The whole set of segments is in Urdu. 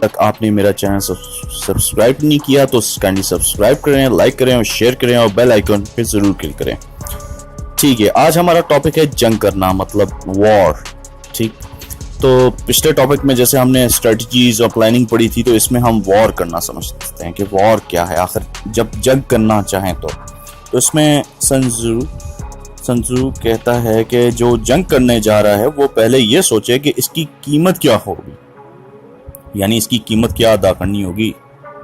تک آپ نے میرا چینل سبسکرائب نہیں کیا تو کائنڈلی سبسکرائب کریں, لائک کریں اور شیئر کریں اور بیل آئیکن پہ ضرور کلک کریں. ٹھیک ہے, آج ہمارا ٹاپک ہے جنگ کرنا, مطلب وار. ٹھیک, تو پچھلے ٹاپک میں جیسے ہم نے اسٹریٹجیز اور پلاننگ پڑھی تھی, تو اس میں ہم وار کرنا سمجھتے ہیں کہ وار کیا ہے آخر, جب جنگ کرنا چاہیں تو اس میں سنزو کہتا ہے کہ جو جنگ کرنے جا رہا ہے وہ پہلے یہ سوچے کہ اس کی قیمت کیا ہوگی, یعنی اس کی قیمت کیا ادا کرنی ہوگی.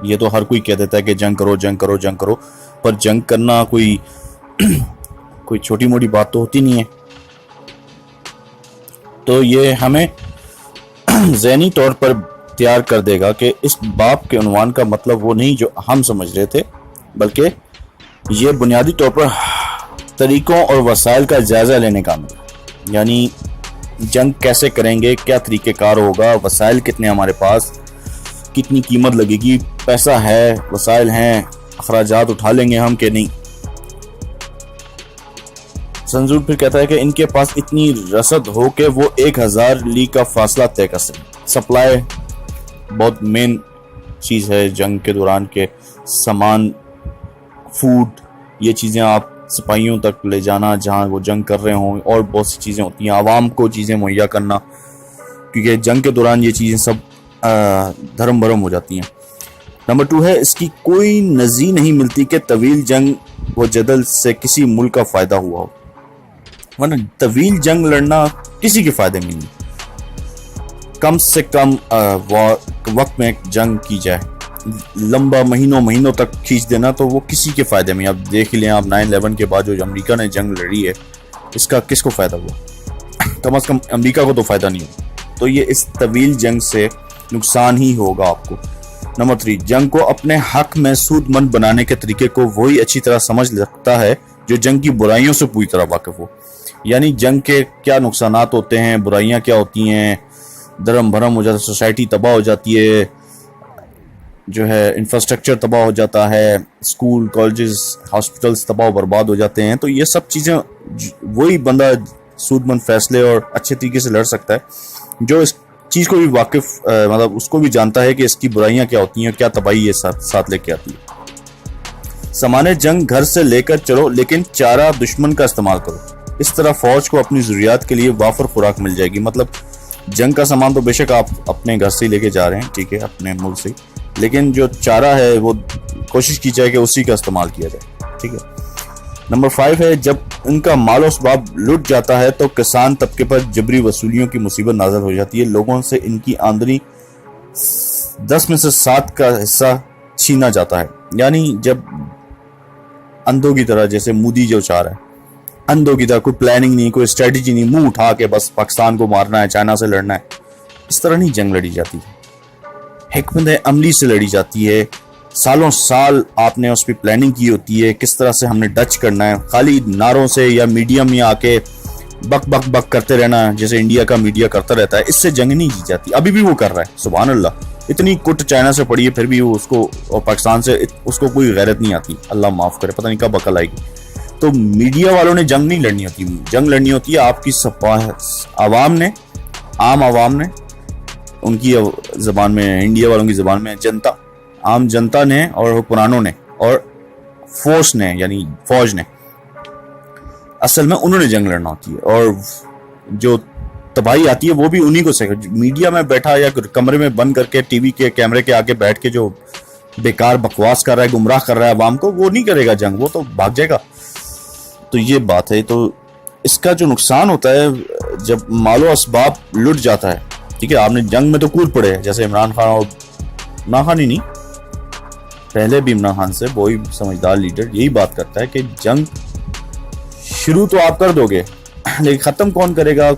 یہ تو ہر کوئی کہہ دیتا ہے کہ جنگ کرو جنگ کرو جنگ کرو, پر جنگ کرنا کوئی چھوٹی موٹی بات تو ہوتی نہیں ہے. تو یہ ہمیں ذہنی طور پر تیار کر دے گا کہ اس باب کے عنوان کا مطلب وہ نہیں جو ہم سمجھ رہے تھے, بلکہ یہ بنیادی طور پر طریقوں اور وسائل کا جائزہ لینے کا عمل ہے. یعنی جنگ کیسے کریں گے, کیا طریقہ کار ہوگا, وسائل کتنے ہمارے پاس, کتنی قیمت لگے گی, پیسہ ہے, وسائل ہیں, اخراجات اٹھا لیں گے ہم کہ نہیں. سنزور پھر کہتا ہے کہ ان کے پاس اتنی رسد ہو کہ وہ 1000 لیگ کا فاصلہ طے کر سکیں. سپلائی بہت مین چیز ہے جنگ کے دوران, کے سامان, فوڈ, یہ چیزیں آپ سپاہیوں تک لے جانا جہاں وہ جنگ کر رہے ہوں, اور بہت سی چیزیں ہوتی ہیں, عوام کو چیزیں مہیا کرنا, کیونکہ جنگ کے دوران یہ چیزیں سب دھرم بھرم ہو جاتی ہیں. نمبر 2 ہے, اس کی کوئی نظیر نہیں ملتی کہ طویل جنگ و جدل سے کسی ملک کا فائدہ ہوا ہو. ورنہ طویل جنگ لڑنا کسی کے فائدے میں نہیں. کم سے کم وقت میں جنگ کی جائے, لمبا مہینوں تک کھینچ دینا تو وہ کسی کے فائدے میں. اب دیکھ لیں آپ 9/11 کے بعد جو امریکہ نے جنگ لڑی ہے, اس کا کس کو فائدہ ہوا؟ کم از کم امریکہ کو تو فائدہ نہیں ہوا. تو یہ اس طویل جنگ سے نقصان ہی ہوگا آپ کو. نمبر 3, جنگ کو اپنے حق میں سود مند بنانے کے طریقے کو وہی اچھی طرح سمجھ سکتا ہے جو جنگ کی برائیوں سے پوری طرح واقف ہو. یعنی جنگ کے کیا نقصانات ہوتے ہیں, برائیاں کیا ہوتی ہیں, دھرم بھرم ہو جاتا ہے, سوسائٹی تباہ ہو جاتی ہے, جو ہے انفراسٹرکچر تباہ ہو جاتا ہے, اسکول, کالجز, ہاسپٹلز تباہ و برباد ہو جاتے ہیں. تو یہ سب چیزیں وہی بندہ سود مند فیصلے اور اچھے طریقے سے لڑ سکتا ہے جو اس چیز کو بھی واقف, مطلب اس کو بھی جانتا ہے کہ اس کی برائیاں کیا ہوتی ہیں, کیا تباہی یہ ساتھ لے کے آتی ہے. سامان جنگ گھر سے لے کر چلو, لیکن چارہ دشمن کا استعمال کرو. اس طرح فوج کو اپنی ضروریات کے لیے وافر خوراک مل جائے گی. مطلب جنگ کا سامان تو بے شک آپ اپنے گھر سے لے کے جا رہے ہیں, ٹھیک ہے, اپنے ملک سے, لیکن جو چارہ ہے وہ کوشش کی جائے کہ اسی کا استعمال کیا جائے. ٹھیک ہے. نمبر 5 ہے, جب ان کا مال و اسباب لٹ جاتا ہے تو کسان طبقے پر جبری وصولیوں کی مصیبت نازل ہو جاتی ہے. لوگوں سے ان کی آمدنی 10 میں سے 7 کا حصہ چھینا جاتا ہے. یعنی جب اندھوں کی طرح, جیسے مودی جو چاہ رہا ہے, اندھوں کی طرح, کوئی پلاننگ نہیں, کوئی اسٹریٹجی نہیں, منہ اٹھا کے بس پاکستان کو مارنا ہے, چائنا سے لڑنا ہے, اس طرح نہیں جنگ لڑی جاتی ہے. حکمت عملی سے لڑی جاتی ہے. سالوں سال آپ نے اس پہ پلاننگ کی ہوتی ہے, کس طرح سے ہم نے ڈچ کرنا ہے. خالی نعروں سے یا میڈیا میں آ کے بک بک بک کرتے رہنا, جیسے انڈیا کا میڈیا کرتا رہتا ہے, اس سے جنگ نہیں جیت جاتی. ابھی بھی وہ کر رہا ہے, سبحان اللہ, اتنی کٹ چائنا سے پڑی ہے, پھر بھی وہ اس کو, اور پاکستان سے اس کو کوئی غیرت نہیں آتی. اللہ معاف کرے, پتہ نہیں کب عقل آئے گی. تو میڈیا والوں نے جنگ نہیں لڑنی ہوتی, جنگ لڑنی ہوتی ہے آپ کی عوام نے, عام عوام نے, ان کی زبان میں, انڈیا والوں کی زبان میں جنتا, عام جنتا نے, اور حکمرانوں نے, اور فورس نے, یعنی فوج نے, اصل میں انہوں نے جنگ لڑنا ہوتی ہے. اور جو تباہی آتی ہے وہ بھی انہی کو سے. میڈیا میں بیٹھا یا کمرے میں بند کر کے ٹی وی کے کیمرے کے آگے بیٹھ کے جو بیکار بکواس کر رہا ہے, گمراہ کر رہا ہے عوام کو, وہ نہیں کرے گا جنگ, وہ تو بھاگ جائے گا. تو یہ بات ہے. تو اس کا جو نقصان ہوتا ہے جب مال و اسباب لٹ جاتا ہے, ٹھیک ہے, آپ نے جنگ میں تو کود پڑے, جیسے عمران خان, اور عمران خان ہی نہیں, پہلے بھی عمران خان سے وہی سمجھدار لیڈر یہی بات کرتا ہے کہ جنگ شروع تو آپ کر دو گے, لیکن ختم کون کرے گا,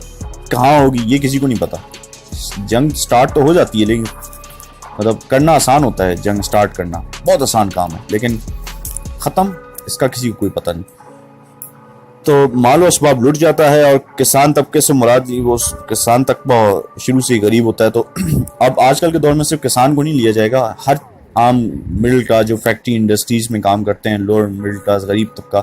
کہاں ہوگی, یہ کسی کو نہیں پتا. جنگ سٹارٹ تو ہو جاتی ہے, لیکن مطلب کرنا آسان ہوتا ہے, جنگ سٹارٹ کرنا بہت آسان کام ہے, لیکن ختم اس کا کسی کو کوئی پتہ نہیں. تو مال و اسباب لٹ جاتا ہے, اور کسان طبقے سے مراد وہ کسان طبقہ شروع سے ہی غریب ہوتا ہے. تو اب آج کل کے دور میں صرف کسان کو نہیں لیا جائے گا, ہر عام مڈل کلاس جو فیکٹری انڈسٹریز میں کام کرتے ہیں, لوور مڈل کلاس غریب طبقہ,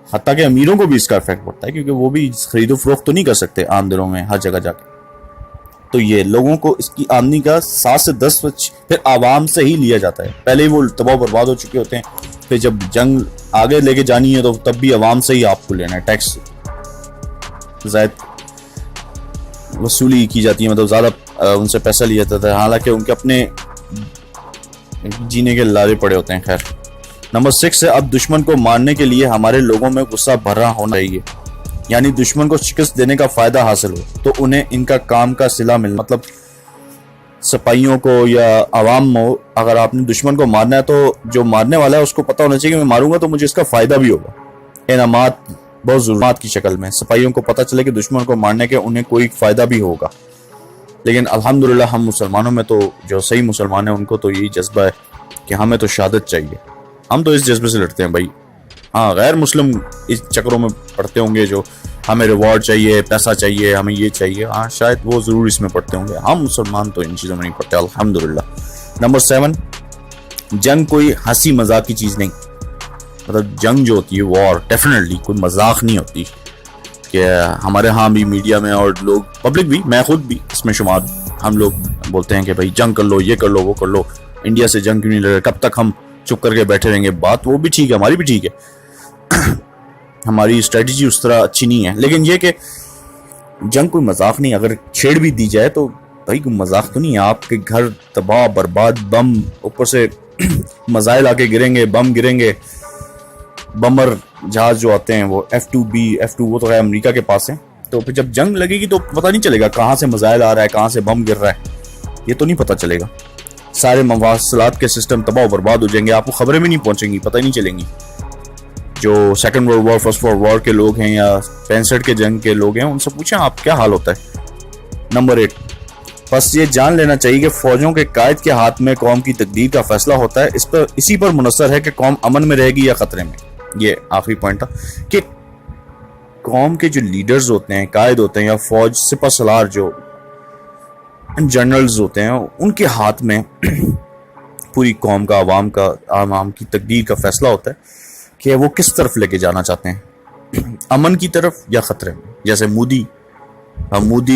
حتیٰ کہ امیروں کو بھی اس کا افیکٹ پڑتا ہے, کیونکہ وہ بھی خرید و فروخت تو نہیں کر سکتے عام دنوں میں ہر جگہ جا کے. تو یہ لوگوں کو اس کی آمدنی کا 7 سے 10 پھر عوام سے ہی لیا جاتا ہے. پہلے ہی وہ تباہ و برباد ہو چکے ہوتے ہیں, پھر جب جنگ آگے لے کے جانی ہے تو تب بھی عوام سے ہی آپ کو لینا ہے, ٹیکس زائد وصولی کی جاتی ہے, مطلب زیادہ ان سے پیسہ لیا جاتا ہے, حالانکہ ان کے اپنے جینے کے لارے پڑے ہوتے ہیں. خیر, نمبر 6 ہے اب دشمن کو مارنے کے لیے ہمارے لوگوں میں غصہ بھرا ہونا چاہیے, یعنی دشمن کو شکست دینے کا فائدہ حاصل ہو تو انہیں ان کا کام کا صلہ ملنا. مطلب سپاہیوں کو یا عوام کو اگر آپ نے دشمن کو مارنا ہے تو جو مارنے والا ہے اس کو پتہ ہونا چاہیے کہ میں ماروں گا تو مجھے اس کا فائدہ بھی ہوگا. انعامات بہت ضرورت کی شکل میں سپاہیوں کو پتہ چلے کہ دشمن کو مارنے کے انہیں کوئی فائدہ بھی ہوگا. لیکن الحمدللہ ہم مسلمانوں میں تو جو صحیح مسلمان ہیں ان کو تو یہی جذبہ ہے کہ ہمیں تو شہادت چاہیے, ہم تو اس جذبے سے لڑتے ہیں بھائی. ہاں, غیر مسلم اس چکروں میں پڑتے ہوں گے جو ہمیں ریوارڈ چاہیے, پیسہ چاہیے, ہمیں یہ چاہیے, ہاں شاید وہ ضرور اس میں پڑتے ہوں گے. ہم مسلمان تو ان چیزوں میں نہیں پڑتے الحمدللہ. نمبر 7, جنگ کوئی ہنسی مذاق کی چیز نہیں. مطلب جنگ جو ہوتی ہے, وار, ڈیفینیٹلی کوئی مذاق نہیں ہوتی. کہ ہمارے ہاں بھی میڈیا میں اور لوگ پبلک بھی, میں خود بھی اس میں شمار, ہم لوگ بولتے ہیں کہ بھائی جنگ کر لو, یہ کر لو, وہ کر لو, انڈیا سے جنگ کیوں نہیں لڑ رہے, کب تک ہم چپ کر کے بیٹھے رہیں گے. بات وہ بھی ٹھیک ہے, ہماری بھی ٹھیک ہے, ہماری اسٹریٹجی اس طرح اچھی نہیں ہے. لیکن یہ کہ جنگ کوئی مذاق نہیں, اگر چھیڑ بھی دی جائے تو بھائی کوئی مذاق تو نہیں ہے. آپ کے گھر تباہ برباد, بم اوپر سے میزائل آ کے گریں گے, بم گریں گے. بمر جہاز جو آتے ہیں وہ F-2B, F-2 وہ تو ہے امریکہ کے پاس ہیں, تو پھر جب جنگ لگے گی تو پتہ نہیں چلے گا کہاں سے میزائل آ رہا ہے, کہاں سے بم گر رہا ہے, یہ تو نہیں پتہ چلے گا. سارے مواصلات کے سسٹم تباہ و برباد ہو جائیں گے, آپ کو خبریں بھی نہیں پہنچیں گی, پتہ ہی نہیں چلیں گی. جو second world war, first world war کے لوگ ہیں یا 65 کے جنگ کے لوگ ہیں, ان سے پوچھیں آپ کیا حال ہوتا ہے. نمبر 8, بس یہ جان لینا چاہیے کہ فوجوں کے قائد کے ہاتھ میں قوم کی تقدیر کا فیصلہ ہوتا ہے. اسی پر منحصر ہے کہ قوم امن میں رہے گی یا خطرے میں. یہ آخری پوائنٹ تھا کہ قوم کے جو لیڈرز ہوتے ہیں, قائد ہوتے ہیں, یا فوج سپہ سالار جو جنرلز ہوتے ہیں, ان کے ہاتھ میں پوری قوم کا, عوام کی تقدیر کا فیصلہ ہوتا ہے کہ وہ کس طرف لے کے جانا چاہتے ہیں, امن کی طرف یا خطرے میں. جیسے مودی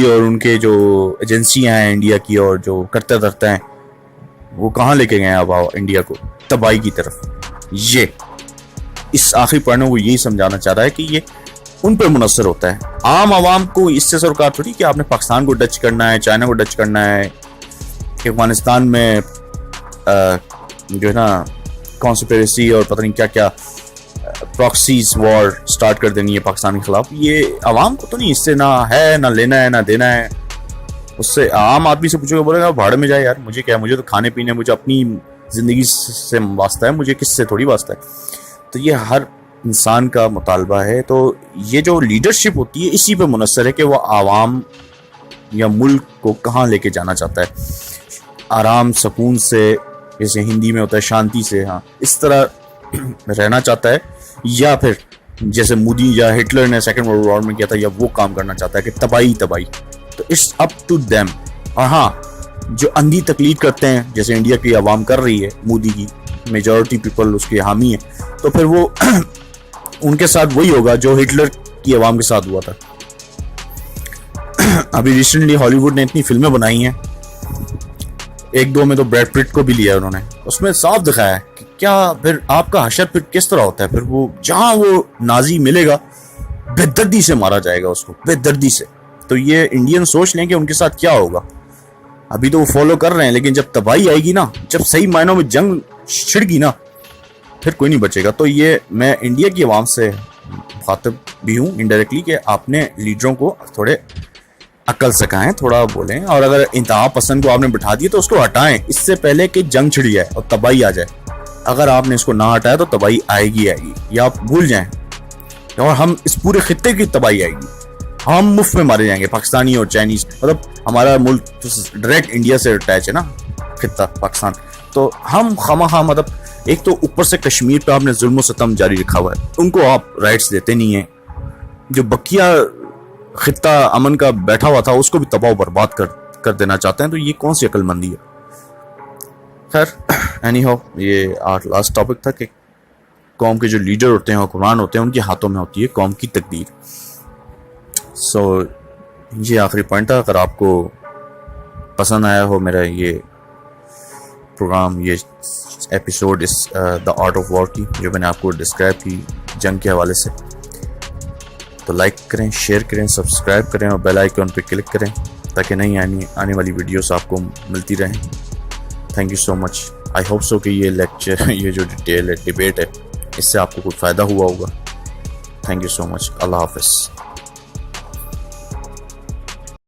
اور ان کے جو ایجنسیاں ہیں انڈیا کی اور جو کرتے دھرتے ہیں, وہ کہاں لے کے گئے ہیں اب انڈیا کو, تباہی کی طرف. یہ اس آخری پوائنٹ میں وہ یہی سمجھانا چاہ رہا ہے کہ یہ ان پر منحصر ہوتا ہے. عام عوام کو اس سے سرکار تھوڑی کہ آپ نے پاکستان کو ڈچ کرنا ہے, چائنا کو ڈچ کرنا ہے, کہ افغانستان میں جو ہے نا کانسپیریسی اور پتہ نہیں کیا کیا پراکسیز وار سٹارٹ کر دینی ہے پاکستان کے خلاف. یہ عوام کو تو نہیں, اس سے نہ ہے نہ لینا ہے نہ دینا ہے. اس سے عام آدمی سے پوچھو گے, بولے گا بھاڑ میں جائے یار, مجھے کیا, مجھے تو کھانے پینے, مجھے اپنی زندگی سے واسطہ ہے, مجھے کس سے تھوڑی واسطہ ہے. تو یہ ہر انسان کا مطالبہ ہے. تو یہ جو لیڈرشپ ہوتی ہے اسی پہ منحصر ہے کہ وہ عوام یا ملک کو کہاں لے کے جانا چاہتا ہے, آرام سکون سے, جیسے ہندی میں ہوتا ہے شانتی سے, ہاں اس طرح رہنا چاہتا ہے, یا پھر جیسے مودی یا ہٹلر نے سیکنڈ ورلڈ وار میں کیا تھا, یا وہ کام کرنا چاہتا ہے کہ تباہی. تو اٹس اپ ٹو دیم. اور ہاں, جو اندھی تقلید کرتے ہیں جیسے انڈیا کی عوام کر رہی ہے, مودی کی میجورٹی پیپل اس کے حامی ہیں, تو پھر وہ ان کے ساتھ وہی ہوگا جو ہٹلر کی عوام کے ساتھ ہوا تھا. ابھی ریسنٹلی ہالی ووڈ نے اتنی فلمیں بنائی ہیں, 1-2 میں تو بریڈ پٹ کو بھی لیا انہوں نے, اس میں صاف دکھایا ہے کہ کیا پھر آپ کا حشر پھر کس طرح ہوتا ہے. پھر وہ جہاں وہ نازی ملے گا بے دردی سے مارا جائے گا اس کو, بے دردی سے. تو یہ انڈین سوچ لیں کہ ان کے ساتھ کیا ہوگا. ابھی تو وہ فالو کر رہے ہیں, لیکن جب تباہی آئے گی نا, جب صحیح معنوں میں جنگ چھڑ گی نا, پھر کوئی نہیں بچے گا. تو یہ میں انڈیا کی عوام سے مخاطب بھی ہوں انڈائریکٹلی کہ آپ نے لیڈروں کو تھوڑے عقل سکھائیں, تھوڑا بولیں, اور اگر انتہا پسند کو آپ نے بٹھا دیے تو اس کو ہٹائیں اس سے پہلے کہ جنگ چھڑ جائے اور تباہی آ جائے. اگر آپ نے اس کو نہ ہٹایا تو تباہی آئے گی, یا آپ بھول جائیں, اور ہم اس پورے خطے کی تباہی آئے گی. ہم مفت میں مارے جائیں گے, پاکستانی اور چائنیز. مطلب ہمارا ملک ڈائریکٹ انڈیا سے اٹیچ ہے نا, خطہ پاکستان. تو ہم خواہ مطلب ایک تو اوپر سے کشمیر پہ آپ نے ظلم و ستم جاری رکھا ہوا ہے, ان کو آپ رائٹس دیتے نہیں ہیں. جو بقیہ خطہ امن کا بیٹھا ہوا تھا اس کو بھی تباہ و برباد کر دینا چاہتے ہیں. تو یہ کون سی عقل مندی ہے. خیر اینی ہاؤ, یہ لاسٹ ٹاپک تھا کہ قوم کے جو لیڈر ہوتے ہیں, حکمران ہوتے ہیں, ان کے ہاتھوں میں ہوتی ہے قوم کی تقدیر. سو یہ آخری پوائنٹ تھا. اگر آپ کو پسند آیا ہو میرا یہ پروگرام، یہ ایپیسوڈ اس دا آرٹ آف وار کی جو میں نے آپ کو ڈسکرائب کی جنگ کے حوالے سے، تو لائک کریں، شیئر کریں، سبسکرائب کریں اور بیل آئیکن پہ کلک کریں تاکہ نئی آنے والی ویڈیوز آپ کو ملتی رہیں۔ Thank you so much. I hope so کہ یہ لیکچر، یہ جو ڈیبیٹ ہے، اس سے آپ کو کچھ فائدہ ہوا ہوگا۔ تھینک یو سو مچ۔ اللہ حافظ۔